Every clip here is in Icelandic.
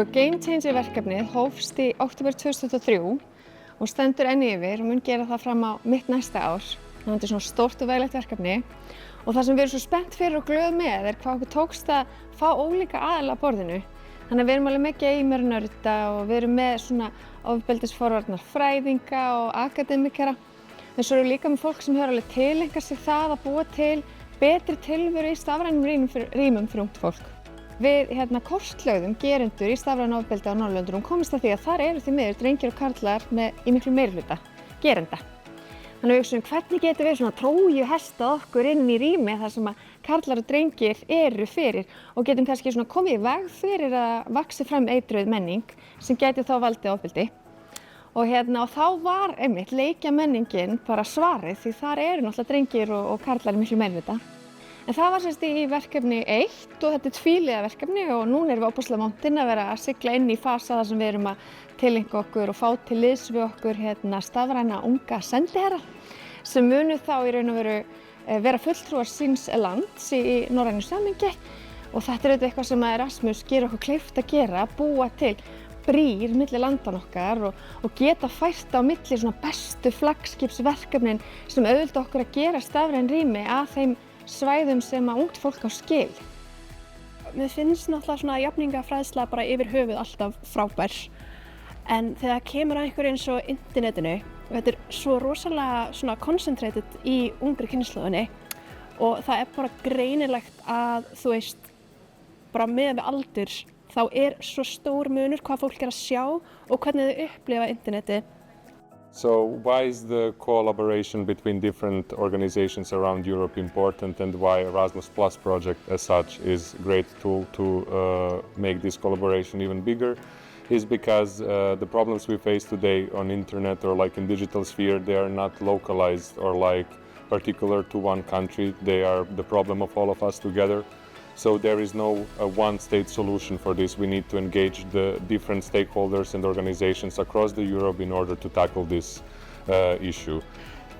Game Changer verkefnið hófst í október 2023 og stendur enn yfir og mun gera það fram á mitt næsta ár. Þannig að þetta er svona stórt og veglegt verkefni og það sem við erum svo spennt fyrir og glöð með hvað okkur tókst að fá ólíka aðila að borðinu. Þannig að við erum alveg með gamer-nörda og við erum með svona ofbeldisforvarnarfræðinga og akademikera. En svo erum við líka með fólk sem hefur alveg tileinkað sér það að búa til betri tilveru í stafrænum rýmum fyrir ungt fólk. Við kortlögðum gerendur í stafrænu ofbeldi á Norðurlöndunum og komumst að því að þar eru því miður drengir og karlar í miklu meirihluta gerenda. Þannig að við hugsaum hvernig getum við svona trójuhestað okkur inn í rými þar sem að karlar og drengir eru fyrir og getum kannski svona komið í veg fyrir að vaxi fram eitruð menning sem gæti þá valdið ofbeldi. Og þá var einmitt leikjamenningin bara svarið því þar eru náttúrulega drengir og karlar í miklu meirihluta. En það var semst í verkefni 1 og þetta er tvíliða verkefni og núna erum við óbúslega montin að vera að sigla inn í fasa þar sem við erum að tileinka okkur og fá til liðs við okkur stafræna unga sendiherra sem munu þá í raun og veru vera fulltrúar síns lands í norrænu samhengi og þetta er auðvitað eitthvað sem Erasmus gerir okkur kleift að gera, búa til brýr milli landan okkar og geta fært á milli svona bestu flaggskipsverkefnin sem auðvelda okkur að gera stafræn rými að þeim svæðum sem að ungt fólk á skil. Mér finnst náttúrulega svona jafningafræðsla bara yfir höfuð alltaf frábær. En þegar kemur að einhverju eins og internetinu, og þetta er svo rosalega svona concentrated í ungri kynslóðinni og það er bara greinilegt að þú veist, bara miðað við aldur, þá er svo stór munur hvað fólk er að sjá og hvernig þau upplifa internetið. So why is the collaboration between different organizations around Europe important and why Erasmus Plus project as such is a great tool to make this collaboration even bigger is because the problems we face today on internet or like in digital sphere, they are not localized or like particular to one country. They are the problem of all of us together. So there is no one-state solution for this. We need to engage the different stakeholders and organizations across the Europe in order to tackle this issue.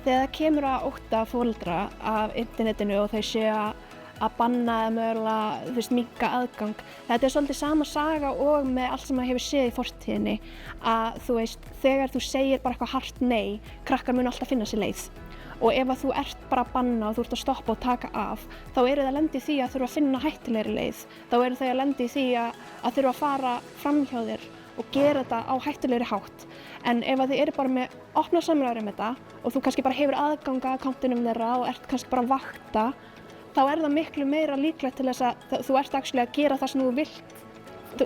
Þegar það kemur að ótta foreldra af internetinu og þau séu að banna eða mögulega minnka aðgang. Þetta er svolítið sama saga og með allt sem maður hefur séð í fortíðinni að þú veist, þegar þú segir bara eitthvað hart nei, krakkar munu alltaf finna sér leið. Og ef að þú ert bara að banna og þú ert að stoppa og taka af, þá eru það að lenda í því að þurfa að finna hættulegri leið. Þá eru þau að lenda í því að þurfa að fara framhjá þér og gera þetta á hættulegri hátt. En ef að þið eru bara með opna samræður þetta og þú kannski bara hefur aðgang að akkauntinum þeirra og ert kannski bara að vakta, þá er það miklu meira líklegt til þess að þú ert actually að gera það sem þú vilt.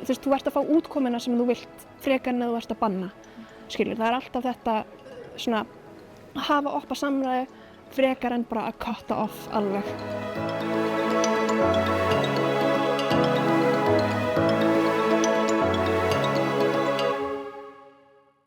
Þú ert að fá útkomuna sem þú vilt, frekar en þú ert að banna. Skilur, það er alltaf þetta svona hafa opna samræðu frekar en bara að cutta off alveg.